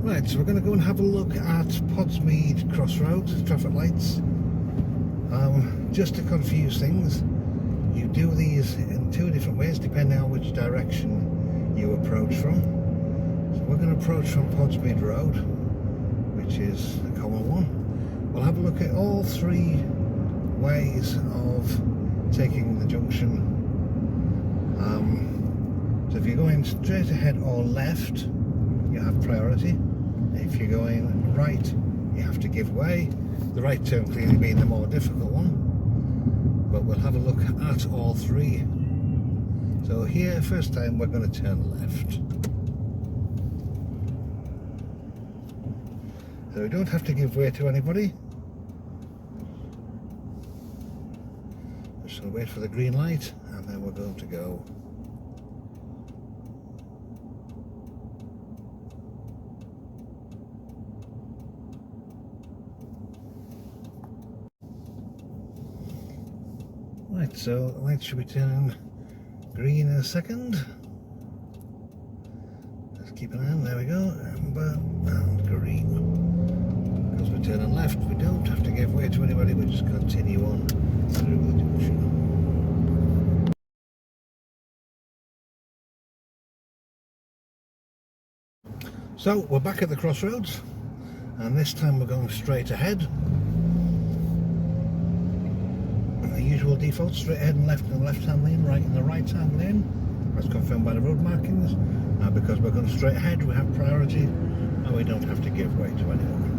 Right, so we're going to go and have a look at Podsmead Crossroads traffic lights. Just to confuse things, you do these in two different ways depending on which direction you approach from. So we're going to approach from Podsmead Road, which is a common one. We'll have a look at all three ways of taking the junction. So if you're going straight ahead or left, you have priority. If you're going right, you have to give way. The right turn clearly being the more difficult one, but we'll have a look at all three. So here, first time, we're going to turn left. So we don't have to give way to anybody. Just going to wait for the green light, and then we're going to go. Right, so the light should be turning green in a second. Let's keep an eye on, there we go, amber and green. Because we're turning left, we don't have to give way to anybody, we just continue on through the junction. So we're back at the crossroads, and this time we're going straight ahead. Usual default, straight ahead and left in the left hand lane, right in the right hand lane, as confirmed by the road markings. Because we're going straight ahead, we have priority and we don't have to give way to anyone.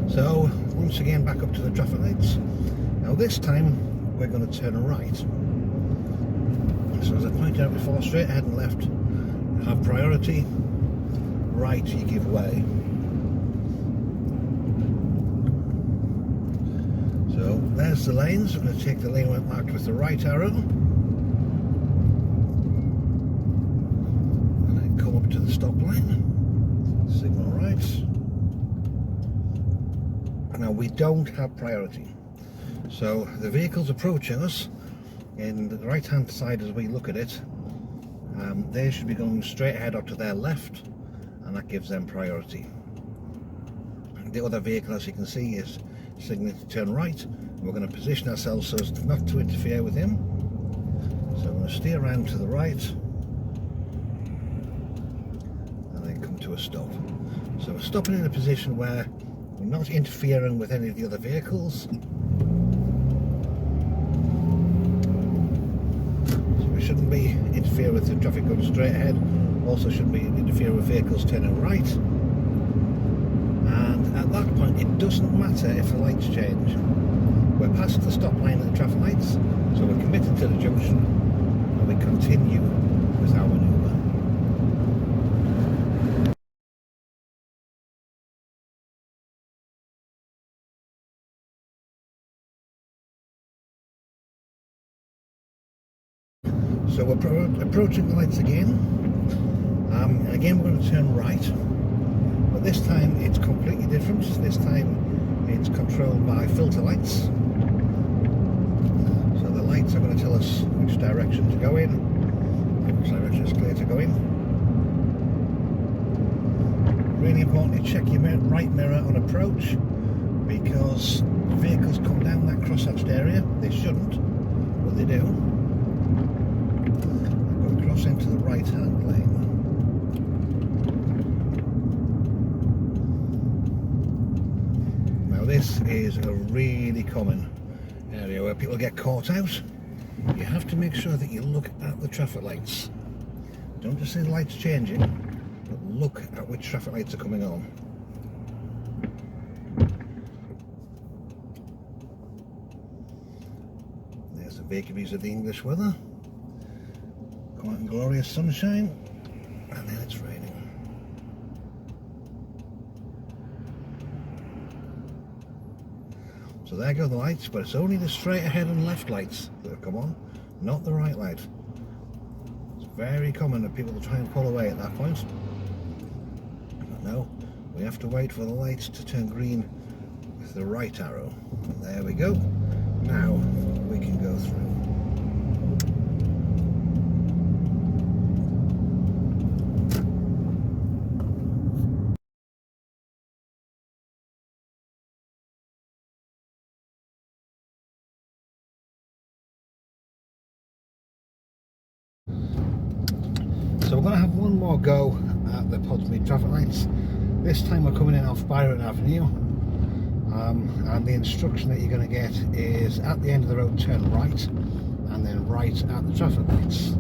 So, once again back up to the traffic lights. Now this time, we're going to turn right. So as I pointed out before, straight ahead and left, you have priority. Right, you give way. So, there's the lanes. We're going to take the lane marked with the right arrow. And then come up to the stop line. Signal right. Now we don't have priority, so the vehicles approaching us in the right hand side as we look at it, they should be going straight ahead up to their left, and that gives them priority. The other vehicle, as you can see, is signaling to turn right. We're going to position ourselves so as not to interfere with him, so I'm going to steer around to the right and then come to a stop. So we're stopping in a position where we're not interfering with any of the other vehicles. So we shouldn't be interfering with the traffic going straight ahead. Also shouldn't be interfering with vehicles turning right. And at that point, it doesn't matter if the lights change. We're past the stop line of the traffic lights, so we're committed to the junction, and we continue with our manoeuvre. So we're approaching the lights again. Again we're going to turn right, but this time it's completely different. This time it's controlled by filter lights. So the lights are going to tell us which direction to go in, which direction is clear to go in. Really important to check your right mirror on approach, because vehicles come down that cross-hatched area. They shouldn't, but they do. Cross into the right hand lane. Now this is a really common area where people get caught out. You have to make sure that you look at the traffic lights. Don't just see the lights changing, but look at which traffic lights are coming on. There's the vagaries of the English weather. Quite glorious sunshine, and then it's raining. So there go the lights, but it's only the straight ahead and left lights that have come on, not the right light. Very common that people will try and pull away at that point. But no, we have to wait for the lights to turn green with the right arrow. And there we go. Now we can go through. So we're going to have one more go at the Podsmead Traffic Lights. This time we're coming in off Byron Avenue, and the instruction that you're going to get is at the end of the road turn right, and then right at the traffic lights.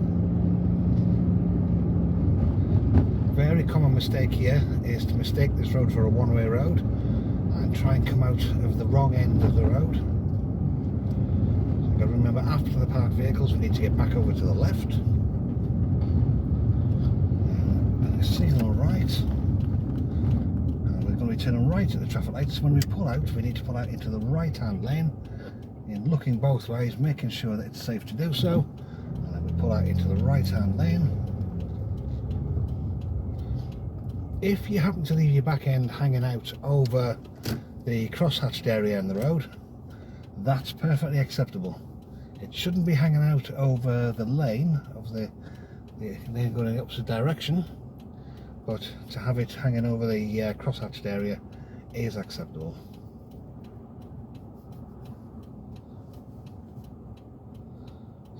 Very common mistake here is to mistake this road for a one-way road and try and come out of the wrong end of the road. So you've got to remember, after the parked vehicles we need to get back over to the left. Signal right, and we're going to be turning right at the traffic lights. When we pull out, we need to pull out into the right hand lane, in looking both ways, making sure that it's safe to do so, and then we pull out into the right hand lane. If you happen to leave your back end hanging out over the crosshatched area in the road, that's perfectly acceptable. It shouldn't be hanging out over the lane of the lane going in the opposite direction, but to have it hanging over the crosshatched area is acceptable.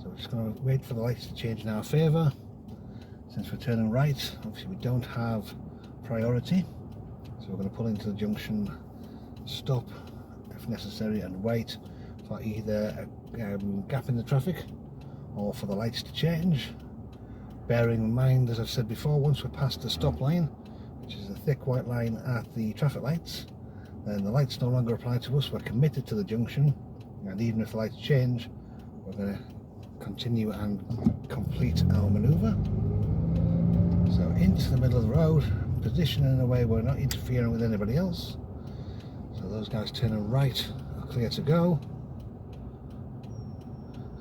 So we're just going to wait for the lights to change in our favour. Since we're turning right, obviously we don't have priority, so we're going to pull into the junction, stop if necessary, and wait for either a gap in the traffic or for the lights to change. Bearing in mind, as I've said before, once we're past the stop line, which is a thick white line at the traffic lights, then the lights no longer apply to us. We're committed to the junction, and even if the lights change, we're going to continue and complete our manoeuvre. So into the middle of the road, positioning in a way we're not interfering with anybody else. So those guys turning right are clear to go.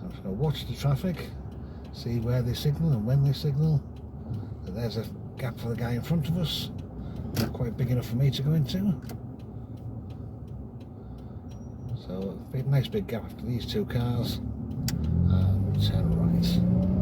I'm just going to watch the traffic, see where they signal and when they signal. So there's a gap for the guy in front of us, not quite big enough for me to go into. So a nice big gap after these two cars, and we'll turn right.